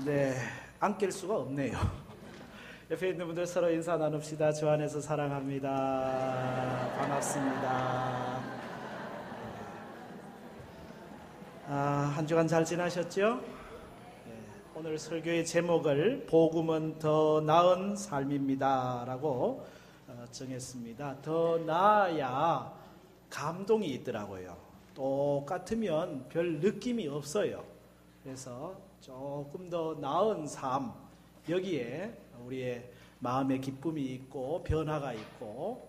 네, 안 깰 수가 없네요. 옆에 있는 분들 서로 인사 나눕시다. 주 안에서 사랑합니다. 반갑습니다. 한 주간 잘 지나셨죠? 오늘 설교의 제목을 복음은 더 나은 삶입니다 라고 정했습니다. 더 나아야 감동이 있더라고요. 똑같으면 별 느낌이 없어요. 그래서 조금 더 나은 삶, 여기에 우리의 마음의 기쁨이 있고 변화가 있고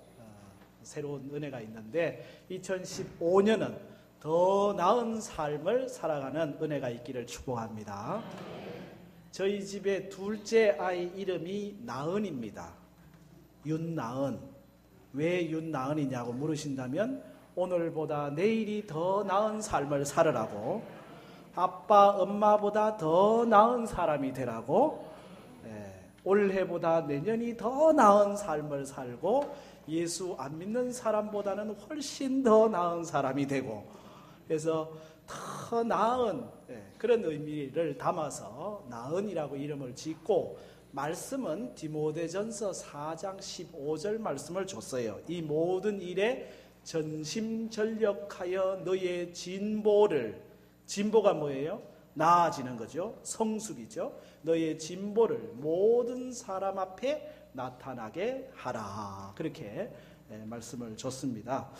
새로운 은혜가 있는데 2015년은 더 나은 삶을 살아가는 은혜가 있기를 축복합니다. 저희 집의 둘째 아이 이름이 나은입니다. 윤나은. 왜 윤나은이냐고 물으신다면 오늘보다 내일이 더 나은 삶을 살으라고, 아빠 엄마보다 더 나은 사람이 되라고, 올해보다 내년이 더 나은 삶을 살고 예수 안 믿는 사람보다는 훨씬 더 나은 사람이 되고, 그래서 더 나은 그런 의미를 담아서 나은이라고 이름을 짓고, 말씀은 디모데전서 4장 15절 말씀을 줬어요. 이 모든 일에 전심전력하여 너의 진보를, 진보가 뭐예요? 나아지는 거죠. 성숙이죠. 너의 진보를 모든 사람 앞에 나타나게 하라. 그렇게 말씀을 줬습니다.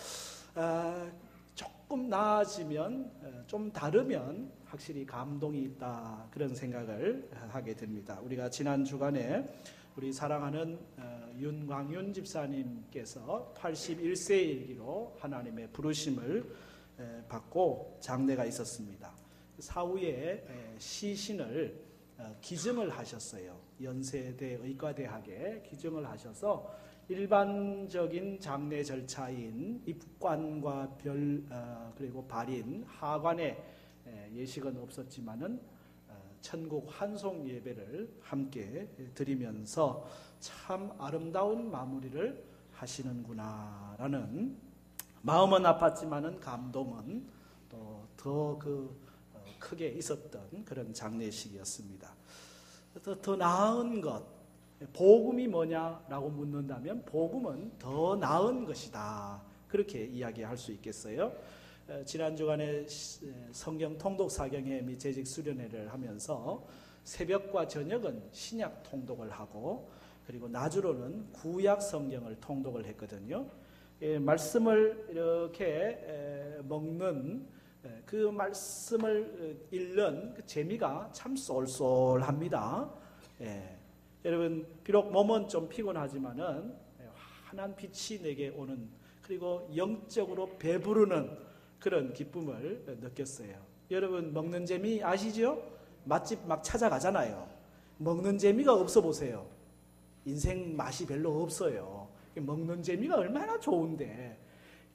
조금 나아지면, 좀 다르면 확실히 감동이 있다, 그런 생각을 하게 됩니다. 우리가 지난 주간에 우리 사랑하는 윤광윤 집사님께서 81세일기로 하나님의 부르심을 받고 장례가 있었습니다. 사후에 시신을 기증을 하셨어요. 연세대 의과대학에 기증을 하셔서 일반적인 장례 절차인 입관과 그리고 발인, 하관에 예식은 없었지만은 천국 환송 예배를 함께 드리면서 참 아름다운 마무리를 하시는구나라는, 마음은 아팠지만은 감동은 또 더 크게 있었던 그런 장례식이었습니다. 더 나은 것, 복음이 뭐냐라고 묻는다면 복음은 더 나은 것이다, 그렇게 이야기할 수 있겠어요. 지난 주간에 성경 통독 사경회 및 재직 수련회를 하면서 새벽과 저녁은 신약 통독을 하고, 그리고 낮으로는 구약 성경을 통독을 했거든요. 말씀을 이렇게 먹는 그 말씀을 읽는 그 재미가 참 쏠쏠합니다. 여러분, 비록 몸은 좀 피곤하지만은 환한 빛이 내게 오는, 그리고 영적으로 배부르는 그런 기쁨을 느꼈어요. 여러분, 먹는 재미 아시죠? 맛집 막 찾아가잖아요. 먹는 재미가 없어 보세요. 인생 맛이 별로 없어요. 먹는 재미가 얼마나 좋은데,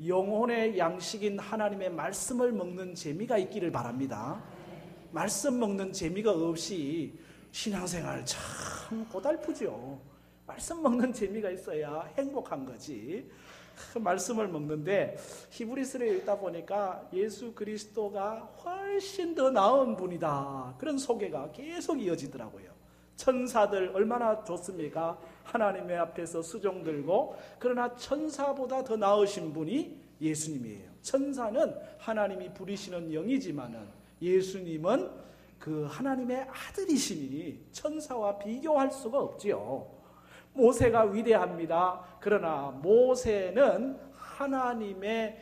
영혼의 양식인 하나님의 말씀을 먹는 재미가 있기를 바랍니다. 말씀 먹는 재미가 없이 신앙생활 참 고달프죠. 말씀 먹는 재미가 있어야 행복한 거지. 말씀을 먹는데 히브리서를 읽다 보니까 예수 그리스도가 훨씬 더 나은 분이다, 그런 소개가 계속 이어지더라고요. 천사들 얼마나 좋습니까? 하나님의 앞에서 수종 들고, 그러나 천사보다 더 나으신 분이 예수님이에요. 천사는 하나님이 부리시는 영이지만은 예수님은 그 하나님의 아들이시니 천사와 비교할 수가 없지요. 모세가 위대합니다. 그러나 모세는 하나님의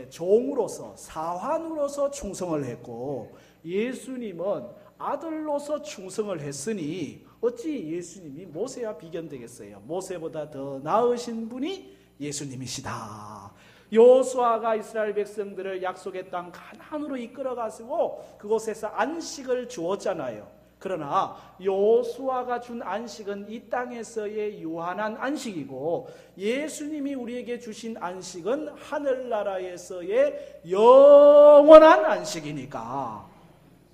종으로서, 사환으로서 충성을 했고, 예수님은 아들로서 충성을 했으니 어찌 예수님이 모세와 비견되겠어요? 모세보다 더 나으신 분이 예수님이시다. 여호수아가 이스라엘 백성들을 약속의 땅 가나안으로 이끌어가시고 그곳에서 안식을 주었잖아요. 그러나 여호수아가 준 안식은 이 땅에서의 유한한 안식이고, 예수님이 우리에게 주신 안식은 하늘나라에서의 영원한 안식이니까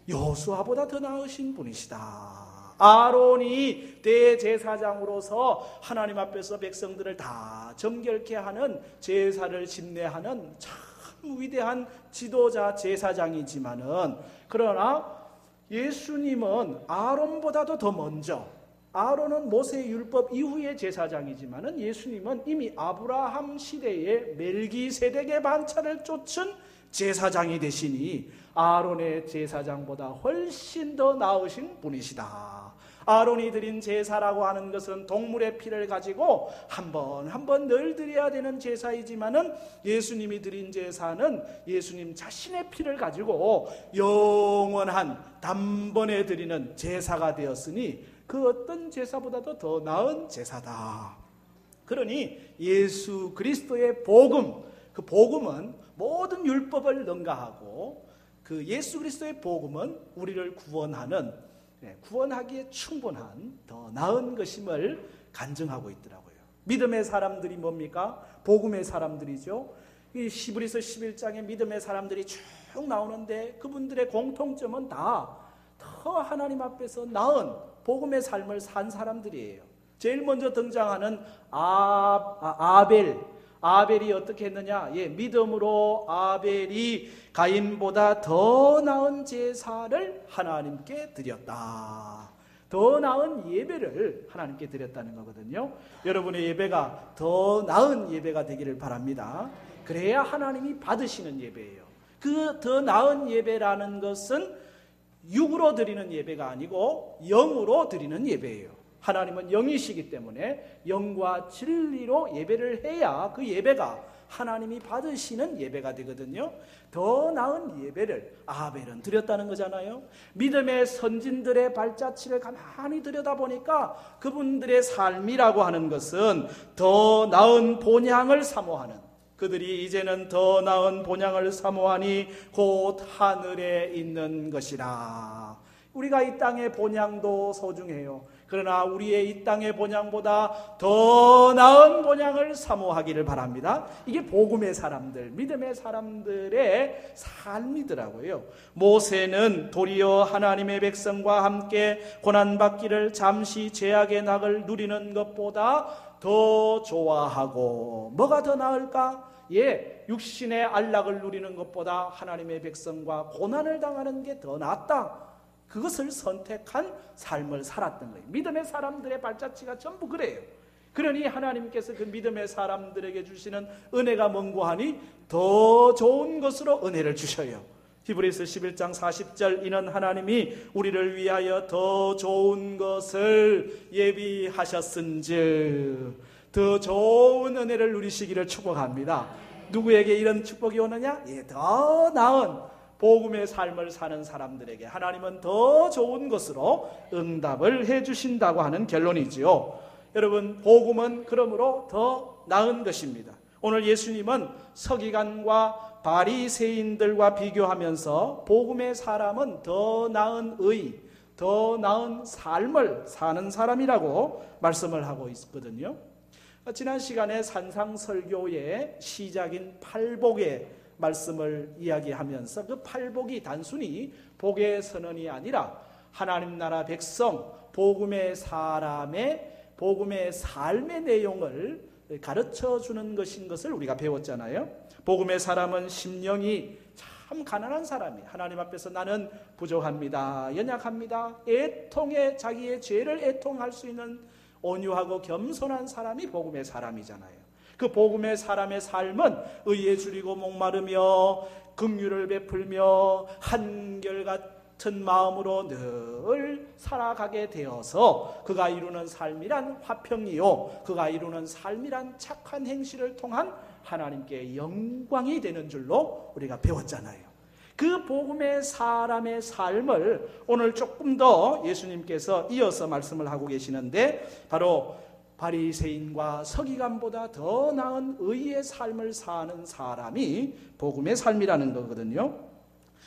여호수아보다 더 나으신 분이시다. 아론이 대제사장으로서 하나님 앞에서 백성들을 다 정결케 하는, 제사를 집례하는 참 위대한 지도자 제사장이지만은, 그러나 예수님은 아론보다도 더 먼저, 아론은 모세의 율법 이후의 제사장이지만은 예수님은 이미 아브라함 시대에 멜기세덱의 반차를 쫓은 제사장이 되시니 아론의 제사장보다 훨씬 더 나으신 분이시다. 아론이 드린 제사라고 하는 것은 동물의 피를 가지고 한 번 늘 드려야 되는 제사이지만은 예수님이 드린 제사는 예수님 자신의 피를 가지고 영원한 단번에 드리는 제사가 되었으니 그 어떤 제사보다도 더 나은 제사다. 그러니 예수 그리스도의 복음, 그 복음은 모든 율법을 능가하고 그 예수 그리스도의 복음은 우리를 구원하기에 충분한 더 나은 것임을 간증하고 있더라고요. 믿음의 사람들이 뭡니까? 복음의 사람들이죠. 이 히브리서 11장에 믿음의 사람들이 쭉 나오는데 그분들의 공통점은 다 더 하나님 앞에서 나은 복음의 삶을 산 사람들이에요. 제일 먼저 등장하는 아벨이 어떻게 했느냐? 믿음으로 아벨이 가인보다 더 나은 제사를 하나님께 드렸다. 더 나은 예배를 하나님께 드렸다는 거거든요. 여러분의 예배가 더 나은 예배가 되기를 바랍니다. 그래야 하나님이 받으시는 예배예요. 그 더 나은 예배라는 것은 육으로 드리는 예배가 아니고 영으로 드리는 예배예요. 하나님은 영이시기 때문에 영과 진리로 예배를 해야 그 예배가 하나님이 받으시는 예배가 되거든요. 더 나은 예배를 아벨은 드렸다는 거잖아요. 믿음의 선진들의 발자취를 가만히 들여다보니까 그분들의 삶이라고 하는 것은 더 나은 본향을 사모하는, 그들이 이제는 더 나은 본향을 사모하니 곧 하늘에 있는 것이라. 우리가 이 땅의 본향도 소중해요. 그러나 우리의 이 땅의 본향보다 더 나은 본향을 사모하기를 바랍니다. 이게 복음의 사람들, 믿음의 사람들의 삶이더라고요. 모세는 도리어 하나님의 백성과 함께 고난받기를 잠시 죄악의 낙을 누리는 것보다 더 좋아하고, 뭐가 더 나을까? 육신의 안락을 누리는 것보다 하나님의 백성과 고난을 당하는 게 더 낫다. 그것을 선택한 삶을 살았던 거예요. 믿음의 사람들의 발자취가 전부 그래요. 그러니 하나님께서 그 믿음의 사람들에게 주시는 은혜가 뭔고하니 더 좋은 것으로 은혜를 주셔요. 히브리서 11장 40절, 이는 하나님이 우리를 위하여 더 좋은 것을 예비하셨은즉, 더 좋은 은혜를 누리시기를 축복합니다. 누구에게 이런 축복이 오느냐? 더 나은 복음의 삶을 사는 사람들에게 하나님은 더 좋은 것으로 응답을 해주신다고 하는 결론이지요. 여러분, 복음은 그러므로 더 나은 것입니다. 오늘 예수님은 서기관과 바리새인들과 비교하면서 복음의 사람은 더 나은 의, 더 나은 삶을 사는 사람이라고 말씀을 하고 있거든요. 지난 시간에 산상설교의 시작인 팔복의 말씀을 이야기하면서 그 팔복이 단순히 복의 선언이 아니라 하나님 나라 백성, 복음의 사람의 복음의 삶의 내용을 가르쳐주는 것인 것을 우리가 배웠잖아요. 복음의 사람은 심령이 참 가난한 사람이, 하나님 앞에서 나는 부족합니다, 연약합니다, 애통에 자기의 죄를 애통할 수 있는 온유하고 겸손한 사람이 복음의 사람이잖아요. 그 복음의 사람의 삶은 의에 줄이고 목마르며 긍휼을 베풀며 한결같은 마음으로 늘 살아가게 되어서 그가 이루는 삶이란 화평이요, 그가 이루는 삶이란 착한 행실을 통한 하나님께 영광이 되는 줄로 우리가 배웠잖아요. 그 복음의 사람의 삶을 오늘 조금 더 예수님께서 이어서 말씀을 하고 계시는데, 바로 바리새인과 서기관보다 더 나은 의의 삶을 사는 사람이 복음의 삶이라는 거거든요.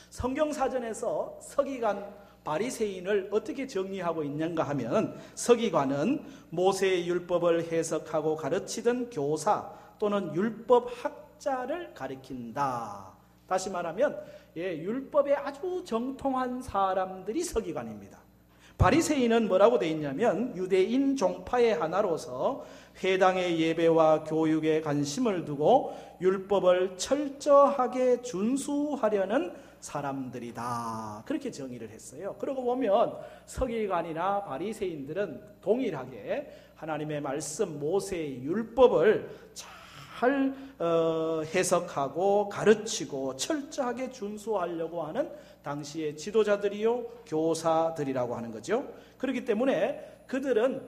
성경사전에서 서기관, 바리새인을 어떻게 정리하고 있는가 하면, 서기관은 모세의 율법을 해석하고 가르치던 교사 또는 율법학자를 가리킨다. 다시 말하면 율법에 아주 정통한 사람들이 서기관입니다. 바리새인은 뭐라고 되어 있냐면, 유대인 종파의 하나로서 회당의 예배와 교육에 관심을 두고 율법을 철저하게 준수하려는 사람들이다. 그렇게 정의를 했어요. 그러고 보면 서기관이나 바리새인들은 동일하게 하나님의 말씀 모세의 율법을 잘 해석하고 가르치고 철저하게 준수하려고 하는 당시의 지도자들이요 교사들이라고 하는 거죠. 그렇기 때문에 그들은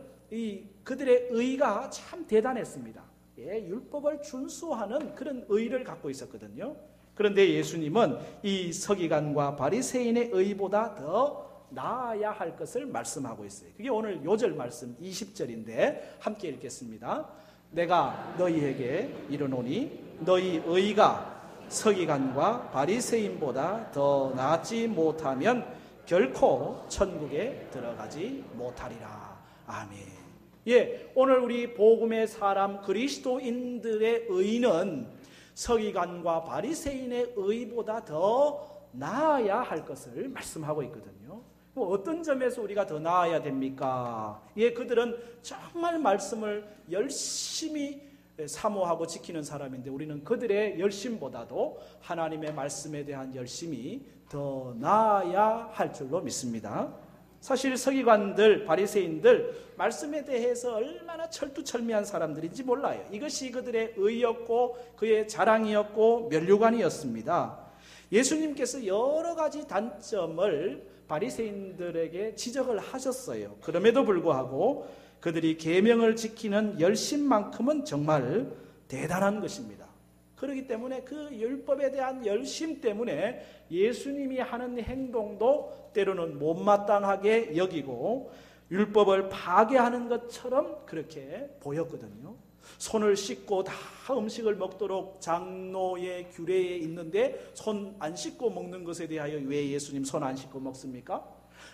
그들의 의가 참 대단했습니다. 율법을 준수하는 그런 의를 갖고 있었거든요. 그런데 예수님은 이 서기관과 바리새인의 의보다 더 나아야 할 것을 말씀하고 있어요. 그게 오늘 요절 말씀 20절인데 함께 읽겠습니다. 내가 너희에게 이르노니 너희 의가 서기관과 바리새인보다 더 나지 못하면 결코 천국에 들어가지 못하리라. 아멘. 오늘 우리 복음의 사람 그리스도인들의 의는 서기관과 바리새인의 의보다 더 나아야 할 것을 말씀하고 있거든요. 어떤 점에서 우리가 더 나아야 됩니까? 그들은 정말 말씀을 열심히 사모하고 지키는 사람인데 우리는 그들의 열심보다도 하나님의 말씀에 대한 열심이 더 나아야 할 줄로 믿습니다. 사실 서기관들, 바리새인들 말씀에 대해서 얼마나 철두철미한 사람들인지 몰라요. 이것이 그들의 의였고 그의 자랑이었고 면류관이었습니다. 예수님께서 여러 가지 단점을 바리새인들에게 지적을 하셨어요. 그럼에도 불구하고 그들이 계명을 지키는 열심만큼은 정말 대단한 것입니다. 그렇기 때문에 그 율법에 대한 열심 때문에 예수님이 하는 행동도 때로는 못마땅하게 여기고 율법을 파괴하는 것처럼 그렇게 보였거든요. 손을 씻고 다 음식을 먹도록 장로의 규례에 있는데 손 안 씻고 먹는 것에 대하여 왜 예수님 손 안 씻고 먹습니까?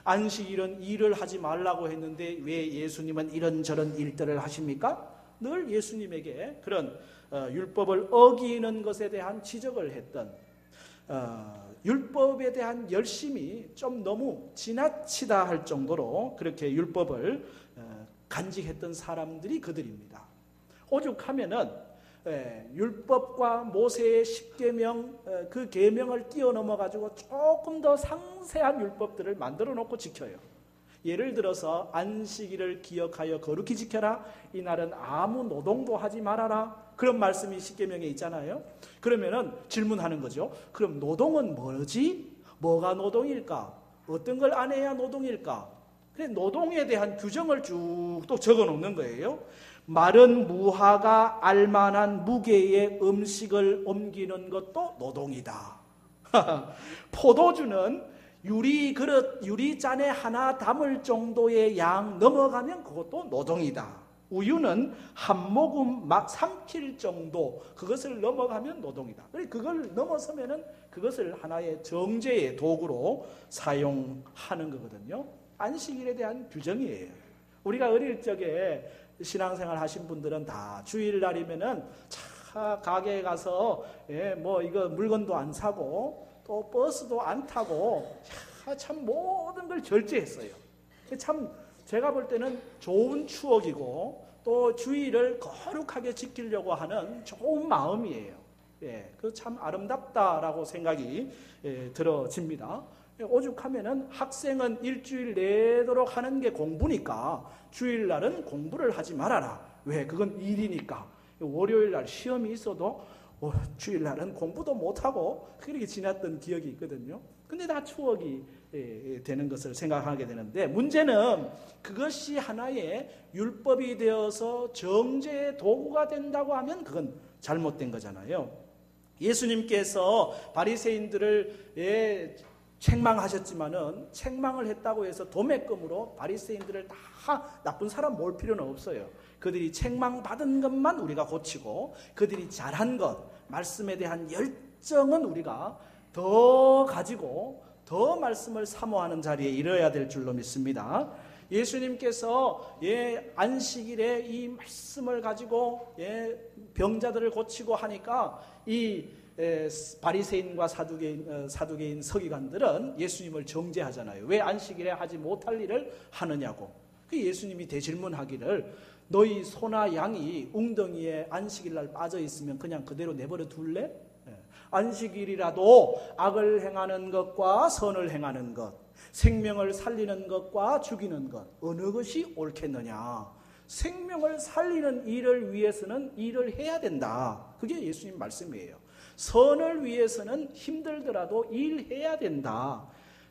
안식일은 일을 하지 말라고 했는데 왜 예수님은 이런저런 일들을 하십니까? 늘 예수님에게 그런 율법을 어기는 것에 대한 지적을 했던 율법에 대한 열심이 좀 너무 지나치다 할 정도로 그렇게 율법을 간직했던 사람들이 그들입니다. 오죽하면은 율법과 모세의 10계명 그 계명을 뛰어넘어 가지고 조금 더 상세한 율법들을 만들어 놓고 지켜요. 예를 들어서 안식일을 기억하여 거룩히 지켜라. 이날은 아무 노동도 하지 말아라. 그런 말씀이 10계명에 있잖아요. 그러면은 질문하는 거죠. 그럼 노동은 뭐지? 뭐가 노동일까? 어떤 걸 안 해야 노동일까? 그래 노동에 대한 규정을 쭉 또 적어 놓는 거예요. 마른 무화과 알만한 무게의 음식을 옮기는 것도 노동이다. 포도주는 유리그릇, 유리잔에 하나 담을 정도의 양 넘어가면 그것도 노동이다. 우유는 한 모금 막 삼킬 정도 그것을 넘어가면 노동이다. 그걸 넘어서면은 그것을 하나의 정죄의 도구로 사용하는 거거든요. 안식일에 대한 규정이에요. 우리가 어릴 적에 신앙생활 하신 분들은 다 주일날이면은 가게에 가서 이거 물건도 안 사고 또 버스도 안 타고 참 모든 걸 절제했어요. 참 제가 볼 때는 좋은 추억이고 또 주일을 거룩하게 지키려고 하는 좋은 마음이에요. 그 참 아름답다라고 생각이 들어집니다. 오죽하면은 학생은 일주일 내도록 하는 게 공부니까 주일날은 공부를 하지 말아라. 왜? 그건 일이니까. 월요일날 시험이 있어도 주일날은 공부도 못하고 그렇게 지났던 기억이 있거든요. 근데 다 추억이 되는 것을 생각하게 되는데 문제는 그것이 하나의 율법이 되어서 정죄의 도구가 된다고 하면 그건 잘못된 거잖아요. 예수님께서 바리새인들을 책망하셨지만은 책망을 했다고 해서 도매금으로 바리새인들을 다 나쁜 사람 몰 필요는 없어요. 그들이 책망받은 것만 우리가 고치고 그들이 잘한 것, 말씀에 대한 열정은 우리가 더 가지고 더 말씀을 사모하는 자리에 이르러야 될 줄로 믿습니다. 예수님께서 안식일에 이 말씀을 가지고 병자들을 고치고 하니까 이 바리새인과 사두개인 서기관들은 예수님을 정죄하잖아요. 왜 안식일에 하지 못할 일을 하느냐고. 그 예수님이 대질문하기를 너희 소나 양이 웅덩이에 안식일날 빠져 있으면 그냥 그대로 내버려 둘래? 안식일이라도 악을 행하는 것과 선을 행하는 것, 생명을 살리는 것과 죽이는 것, 어느 것이 옳겠느냐? 생명을 살리는 일을 위해서는 일을 해야 된다. 그게 예수님 말씀이에요. 선을 위해서는 힘들더라도 일해야 된다.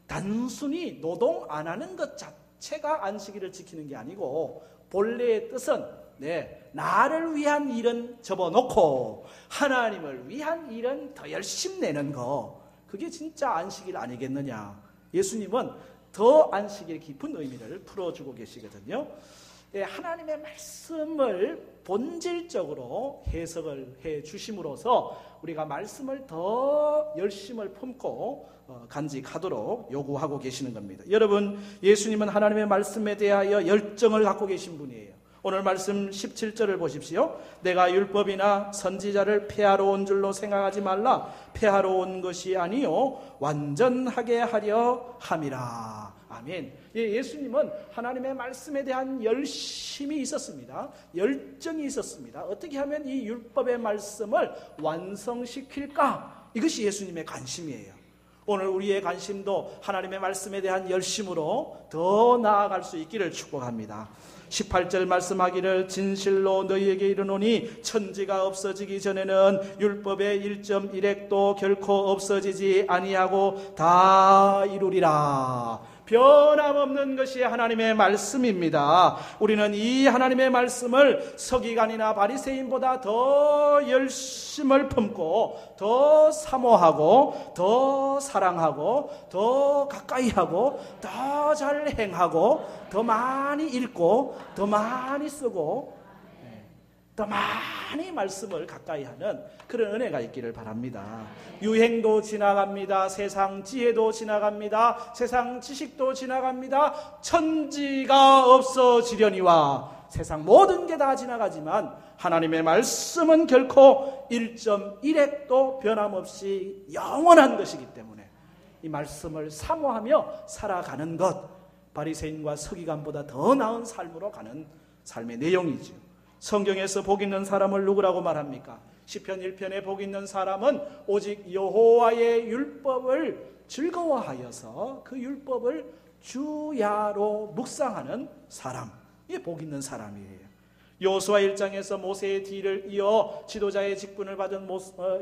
단순히 노동 안 하는 것 자체가 안식일을 지키는 게 아니고, 본래의 뜻은 나를 위한 일은 접어놓고 하나님을 위한 일은 더 열심히 내는 거, 그게 진짜 안식일 아니겠느냐. 예수님은 더 안식일의 깊은 의미를 풀어주고 계시거든요. 하나님의 말씀을 본질적으로 해석을 해 주심으로써 우리가 말씀을 더 열심을 품고 간직하도록 요구하고 계시는 겁니다. 여러분, 예수님은 하나님의 말씀에 대하여 열정을 갖고 계신 분이에요. 오늘 말씀 17절을 보십시오. 내가 율법이나 선지자를 폐하러 온 줄로 생각하지 말라. 폐하러 온 것이 아니요 완전하게 하려 함이라. 아멘. 예수님은 하나님의 말씀에 대한 열심이 있었습니다. 열정이 있었습니다. 어떻게 하면 이 율법의 말씀을 완성시킬까? 이것이 예수님의 관심이에요. 오늘 우리의 관심도 하나님의 말씀에 대한 열심으로 더 나아갈 수 있기를 축복합니다. 18절 말씀하기를 진실로 너희에게 이르노니 천지가 없어지기 전에는 율법의 1.1획도 결코 없어지지 아니하고 다 이루리라. 변함없는 것이 하나님의 말씀입니다. 우리는 이 하나님의 말씀을 서기관이나 바리새인보다 더 열심을 품고 더 사모하고 더 사랑하고 더 가까이 하고 더 잘 행하고 더 많이 읽고 더 많이 쓰고 더 많이 말씀을 가까이 하는 그런 은혜가 있기를 바랍니다. 유행도 지나갑니다. 세상 지혜도 지나갑니다. 세상 지식도 지나갑니다. 천지가 없어지려니와. 세상 모든 게 다 지나가지만 하나님의 말씀은 결코 1.1획도 변함없이 영원한 것이기 때문에 이 말씀을 사모하며 살아가는 것, 바리새인과 서기관보다 더 나은 삶으로 가는 삶의 내용이죠. 성경에서 복 있는 사람을 누구라고 말합니까? 시편 1편에 복 있는 사람은 오직 여호와의 율법을 즐거워하여서 그 율법을 주야로 묵상하는 사람, 이게 복 있는 사람이에요. 여호수아 1장에서 모세의 뒤를 이어 지도자의 직분을 받은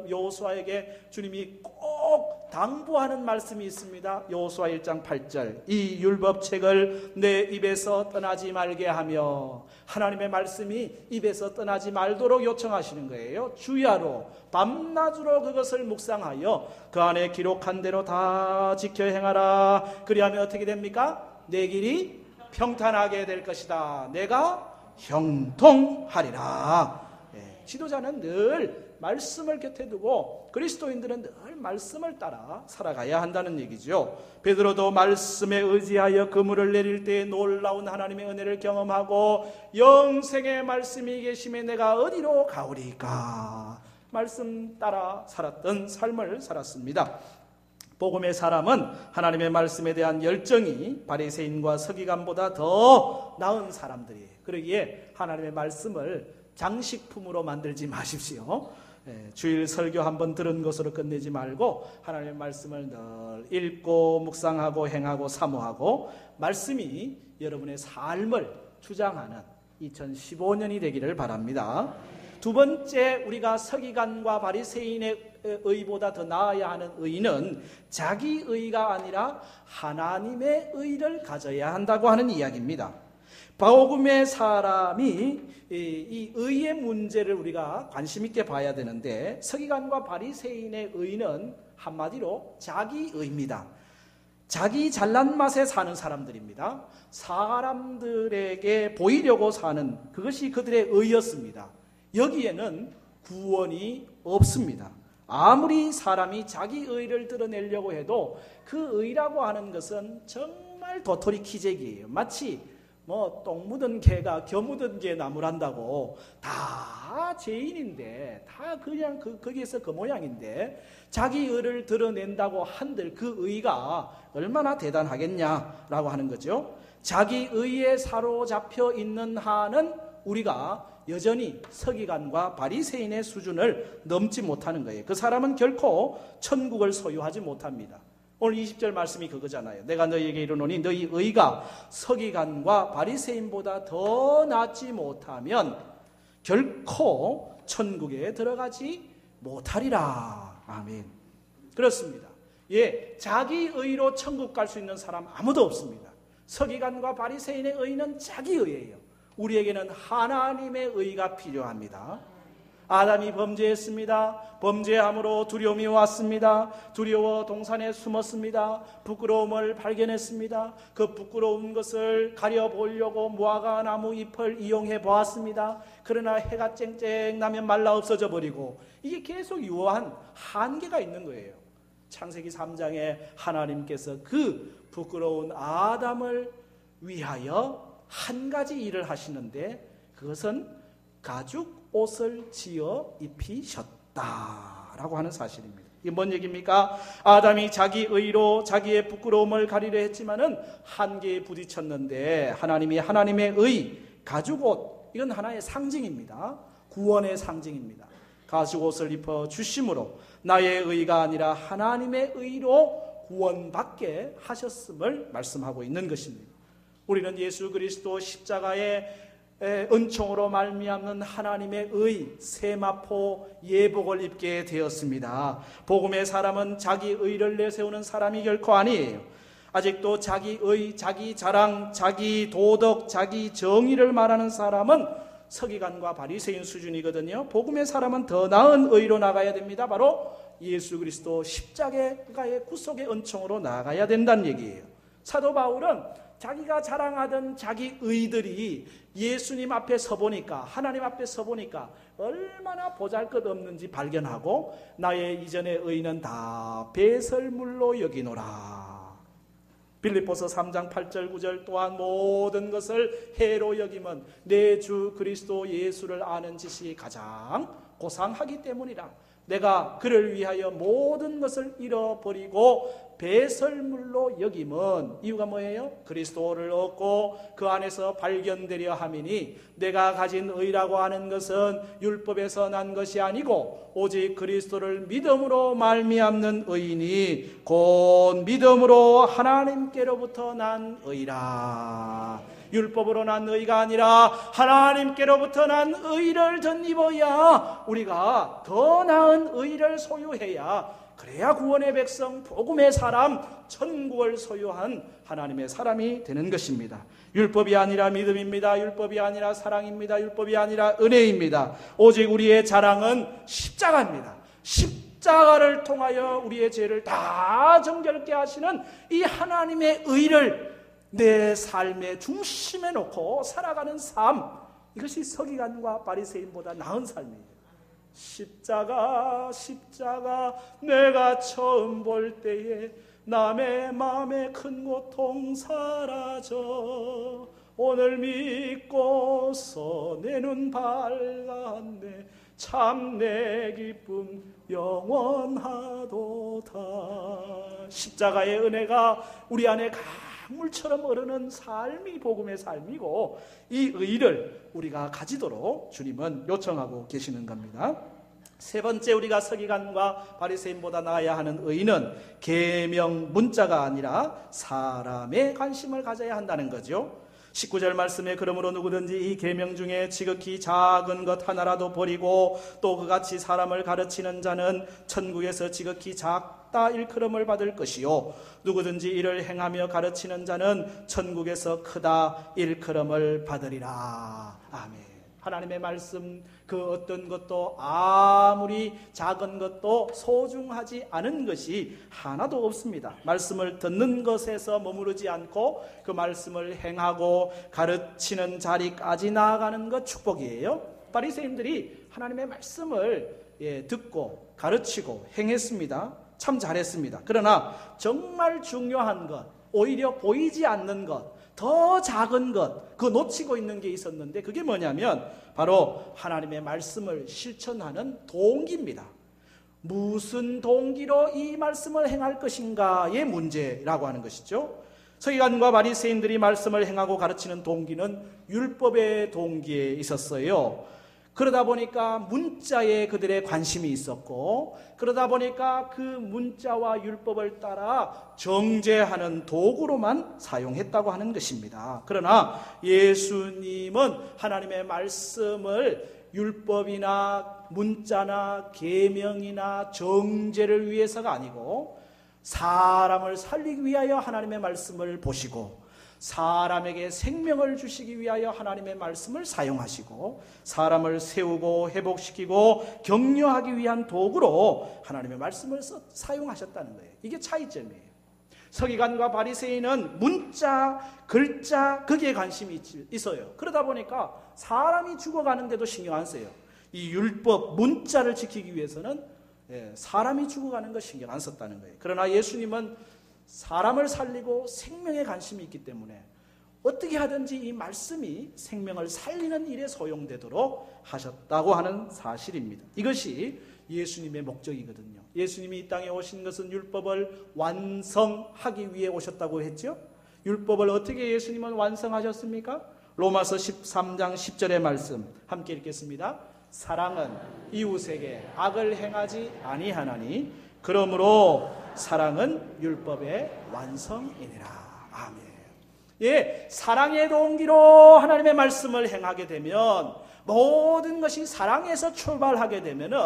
여호수아에게 주님이 꼭 당부하는 말씀이 있습니다. 여호수아 1장 8절, 이 율법책을 내 입에서 떠나지 말게 하며, 하나님의 말씀이 입에서 떠나지 말도록 요청하시는 거예요. 주야로 밤낮으로 그것을 묵상하여 그 안에 기록한 대로 다 지켜 행하라. 그리하면 어떻게 됩니까? 내 길이 평탄하게 될 것이다. 내가 형통하리라. 지도자는 늘 말씀을 곁에 두고 그리스도인들은 늘 말씀을 따라 살아가야 한다는 얘기죠. 베드로도 말씀에 의지하여 그물을 내릴 때 놀라운 하나님의 은혜를 경험하고 영생의 말씀이 계심에 내가 어디로 가오리까? 말씀 따라 살았던 삶을 살았습니다. 복음의 사람은 하나님의 말씀에 대한 열정이 바리새인과 서기관보다 더 나은 사람들이에요. 그러기에 하나님의 말씀을 장식품으로 만들지 마십시오. 주일 설교 한번 들은 것으로 끝내지 말고 하나님의 말씀을 늘 읽고 묵상하고 행하고 사모하고 말씀이 여러분의 삶을 주장하는 2015년이 되기를 바랍니다. 두 번째, 우리가 서기관과 바리새인의 의보다 더 나아야 하는 의는 자기 의가 아니라 하나님의 의를 가져야 한다고 하는 이야기입니다. 복음의 사람이 이 의의 문제를 우리가 관심 있게 봐야 되는데, 서기관과 바리새인의 의는 한마디로 자기 의입니다. 자기 잘난 맛에 사는 사람들입니다. 사람들에게 보이려고 사는 그것이 그들의 의였습니다. 여기에는 구원이 없습니다. 아무리 사람이 자기 의를 드러내려고 해도 그 의라고 하는 것은 정말 도토리 키재기예요. 마치 똥 묻은 개가 겨 묻은 개 나무란다고 다 죄인인데 다 그냥 거기에서 그 모양인데 자기 의를 드러낸다고 한들 그 의가 얼마나 대단하겠냐라고 하는 거죠. 자기 의에 사로잡혀 있는 한은 우리가 여전히 서기관과 바리새인의 수준을 넘지 못하는 거예요. 그 사람은 결코 천국을 소유하지 못합니다. 오늘 20절 말씀이 그거잖아요. 내가 너희에게 이르노니 너희 의가 서기관과 바리새인보다 더 낫지 못하면 결코 천국에 들어가지 못하리라. 아멘. 그렇습니다. 예, 자기 의로 천국 갈 수 있는 사람 아무도 없습니다. 서기관과 바리새인의 의는 자기 의예요. 우리에게는 하나님의 의가 필요합니다. 아담이 범죄했습니다. 범죄함으로 두려움이 왔습니다. 두려워 동산에 숨었습니다. 부끄러움을 발견했습니다. 그 부끄러운 것을 가려보려고 무화과 나무 잎을 이용해 보았습니다. 그러나 해가 쨍쨍 나면 말라 없어져 버리고 이게 계속 유효한 한계가 있는 거예요. 창세기 3장에 하나님께서 그 부끄러운 아담을 위하여 한 가지 일을 하시는데 그것은 가죽 옷을 지어 입히셨다라고 하는 사실입니다. 이게 뭔 얘기입니까? 아담이 자기 의로 자기의 부끄러움을 가리려 했지만은 한계에 부딪혔는데 하나님이 하나님의 의, 가죽 옷, 이건 하나의 상징입니다. 구원의 상징입니다. 가죽 옷을 입혀 주심으로 나의 의가 아니라 하나님의 의로 구원받게 하셨음을 말씀하고 있는 것입니다. 우리는 예수 그리스도 십자가의 은총으로 말미암는 하나님의 의, 세마포 예복을 입게 되었습니다. 복음의 사람은 자기 의를 내세우는 사람이 결코 아니에요. 아직도 자기 의, 자기 자랑, 자기 도덕, 자기 정의를 말하는 사람은 서기관과 바리새인 수준이거든요. 복음의 사람은 더 나은 의로 나가야 됩니다. 바로 예수 그리스도 십자가의 구속의 은총으로 나가야 된다는 얘기예요. 사도 바울은 자기가 자랑하던 자기 의들이 예수님 앞에 서보니까, 하나님 앞에 서보니까 얼마나 보잘것없는지 발견하고 나의 이전의 의는 다 배설물로 여기노라. 빌립보서 3장 8절 9절 또한 모든 것을 해로 여김은 내 주 그리스도 예수를 아는 지식이 가장 고상하기 때문이라. 내가 그를 위하여 모든 것을 잃어버리고 배설물로 여김은 이유가 뭐예요? 그리스도를 얻고 그 안에서 발견되려 함이니 내가 가진 의라고 하는 것은 율법에서 난 것이 아니고 오직 그리스도를 믿음으로 말미암는 의이니 곧 믿음으로 하나님께로부터 난 의라. 율법으로 난 의가 아니라 하나님께로부터 난 의를 덧입어야 우리가 더 나은 의를 소유해야, 그래야 구원의 백성, 복음의 사람, 천국을 소유한 하나님의 사람이 되는 것입니다. 율법이 아니라 믿음입니다. 율법이 아니라 사랑입니다. 율법이 아니라 은혜입니다. 오직 우리의 자랑은 십자가입니다. 십자가를 통하여 우리의 죄를 다 정결케 하시는 이 하나님의 의를 내 삶의 중심에 놓고 살아가는 삶, 이것이 서기관과 바리새인보다 나은 삶이에요. 십자가 내가 처음 볼 때에 남의 마음에 큰 고통 사라져 오늘 믿고서 내 눈 밝았네 참 내 기쁨 영원하도다. 십자가의 은혜가 우리 안에 물처럼 흐르는 삶이 복음의 삶이고 이 의를 우리가 가지도록 주님은 요청하고 계시는 겁니다. 세 번째, 우리가 서기관과 바리새인보다 나아야 하는 의는 계명 문자가 아니라 사람의 관심을 가져야 한다는 거죠. 19절 말씀에 그러므로 누구든지 이 계명 중에 지극히 작은 것 하나라도 버리고 또 그같이 사람을 가르치는 자는 천국에서 지극히 작다 일컬음을 받을 것이요 누구든지 이를 행하며 가르치는 자는 천국에서 크다 일컬음을 받으리라. 아멘. 하나님의 말씀, 그 어떤 것도 아무리 작은 것도 소중하지 않은 것이 하나도 없습니다. 말씀을 듣는 것에서 머무르지 않고 그 말씀을 행하고 가르치는 자리까지 나아가는 것 축복이에요. 바리새인들이 하나님의 말씀을 듣고 가르치고 행했습니다. 참 잘했습니다. 그러나 정말 중요한 것, 오히려 보이지 않는 것, 더 작은 것, 그거 놓치고 있는 게 있었는데 그게 뭐냐면 바로 하나님의 말씀을 실천하는 동기입니다. 무슨 동기로 이 말씀을 행할 것인가의 문제라고 하는 것이죠. 서기관과 바리새인들이 말씀을 행하고 가르치는 동기는 율법의 동기에 있었어요. 그러다 보니까 문자에 그들의 관심이 있었고, 그러다 보니까 그 문자와 율법을 따라 정죄하는 도구로만 사용했다고 하는 것입니다. 그러나 예수님은 하나님의 말씀을 율법이나 문자나 계명이나 정죄를 위해서가 아니고 사람을 살리기 위하여 하나님의 말씀을 보시고 사람에게 생명을 주시기 위하여 하나님의 말씀을 사용하시고 사람을 세우고 회복시키고 격려하기 위한 도구로 하나님의 말씀을 사용하셨다는 거예요. 이게 차이점이에요. 서기관과 바리새인은 문자, 글자, 거기에 관심이 있어요. 그러다 보니까 사람이 죽어가는데도 신경 안 써요. 이 율법, 문자를 지키기 위해서는 사람이 죽어가는 거 신경 안 썼다는 거예요. 그러나 예수님은 사람을 살리고 생명에 관심이 있기 때문에 어떻게 하든지 이 말씀이 생명을 살리는 일에 소용되도록 하셨다고 하는 사실입니다. 이것이 예수님의 목적이거든요. 예수님이 이 땅에 오신 것은 율법을 완성하기 위해 오셨다고 했죠. 율법을 어떻게 예수님은 완성하셨습니까? 로마서 13장 10절의 말씀 함께 읽겠습니다. 사랑은 이웃에게 악을 행하지 아니하나니 그러므로 사랑은 율법의 완성이니라. 아멘. 예, 사랑의 동기로 하나님의 말씀을 행하게 되면 모든 것이 사랑에서 출발하게 되면은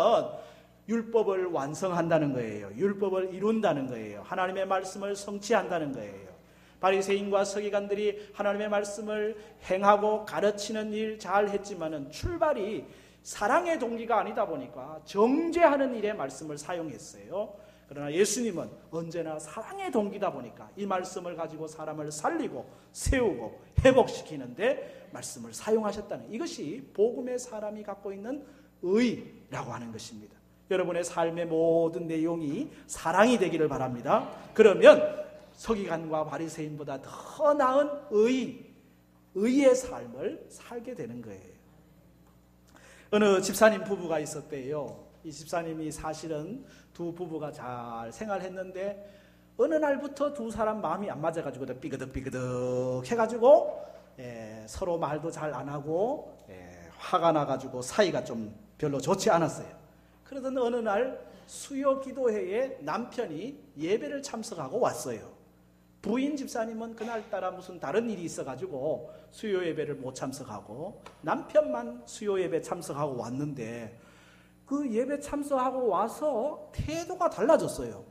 율법을 완성한다는 거예요. 율법을 이룬다는 거예요. 하나님의 말씀을 성취한다는 거예요. 바리새인과 서기관들이 하나님의 말씀을 행하고 가르치는 일 잘 했지만은 출발이 사랑의 동기가 아니다 보니까 정죄하는 일에 말씀을 사용했어요. 그러나 예수님은 언제나 사랑의 동기다 보니까 이 말씀을 가지고 사람을 살리고 세우고 회복시키는데 말씀을 사용하셨다는, 이것이 복음의 사람이 갖고 있는 의라고 하는 것입니다. 여러분의 삶의 모든 내용이 사랑이 되기를 바랍니다. 그러면 서기관과 바리새인보다 더 나은 의의 삶을 살게 되는 거예요. 어느 집사님 부부가 있었대요. 이 집사님이 사실은 두 부부가 잘 생활했는데 어느 날부터 두 사람 마음이 안 맞아가지고 삐그덕삐그덕 해가지고 서로 말도 잘 안 하고 화가 나가지고 사이가 좀 별로 좋지 않았어요. 그러던 어느 날 수요 기도회에 남편이 예배를 참석하고 왔어요. 부인 집사님은 그날따라 무슨 다른 일이 있어가지고 수요 예배를 못 참석하고 남편만 수요 예배 참석하고 왔는데 그 예배 참석하고 와서 태도가 달라졌어요.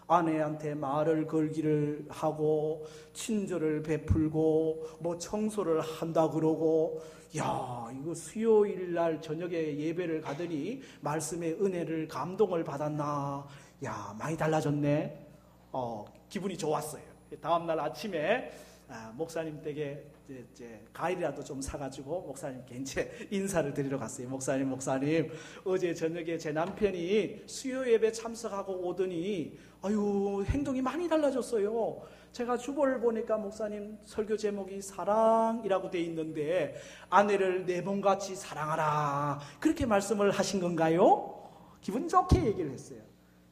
아내한테 말을 걸기를 하고 친절을 베풀고 뭐 청소를 한다 그러고, 야, 이거 수요일 날 저녁에 예배를 가더니 말씀의 은혜를 감동을 받았나, 야, 많이 달라졌네. 기분이 좋았어요. 다음날 아침에 목사님 댁에 이제 과일이라도 좀 사가지고 목사님께 이제 인사를 드리러 갔어요. 목사님, 어제 저녁에 제 남편이 수요 예배 참석하고 오더니 아유, 행동이 많이 달라졌어요. 제가 주보를 보니까 목사님 설교 제목이 사랑이라고 돼 있는데 아내를 내 몸같이 사랑하라, 그렇게 말씀을 하신 건가요? 기분 좋게 얘기를 했어요.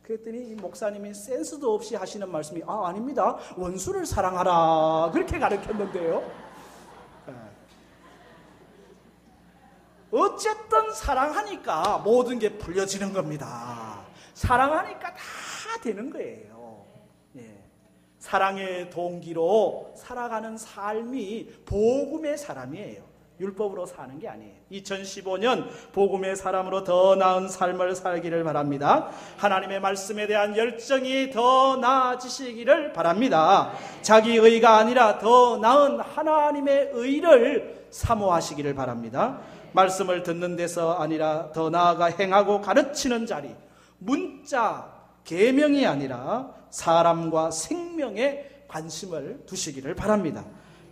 그랬더니 이 목사님이 센스도 없이 하시는 말씀이 아닙니다. 원수를 사랑하라, 그렇게 가르쳤는데요. 어쨌든 사랑하니까 모든 게 풀려지는 겁니다. 사랑하니까 다 되는 거예요. 사랑의 동기로 살아가는 삶이 복음의 사람이에요. 율법으로 사는 게 아니에요. 2015년 복음의 사람으로 더 나은 삶을 살기를 바랍니다. 하나님의 말씀에 대한 열정이 더 나아지시기를 바랍니다. 자기 의가 아니라 더 나은 하나님의 의를 사모하시기를 바랍니다. 말씀을 듣는 데서 아니라 더 나아가 행하고 가르치는 자리, 문자, 계명이 아니라 사람과 생명에 관심을 두시기를 바랍니다.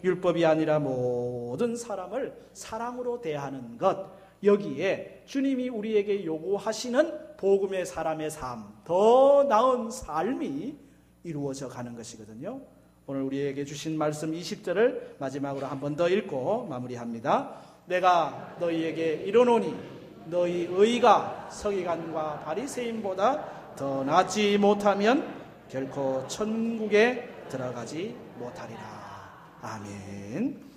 율법이 아니라 모든 사람을 사랑으로 대하는 것, 여기에 주님이 우리에게 요구하시는 복음의 사람의 삶, 더 나은 삶이 이루어져 가는 것이거든요. 오늘 우리에게 주신 말씀 20절을 마지막으로 한 번 더 읽고 마무리합니다. 내가 너희에게 이르노니 너희 의가 서기관과 바리새인보다 더 낫지 못하면 결코 천국에 들어가지 못하리라. 아멘.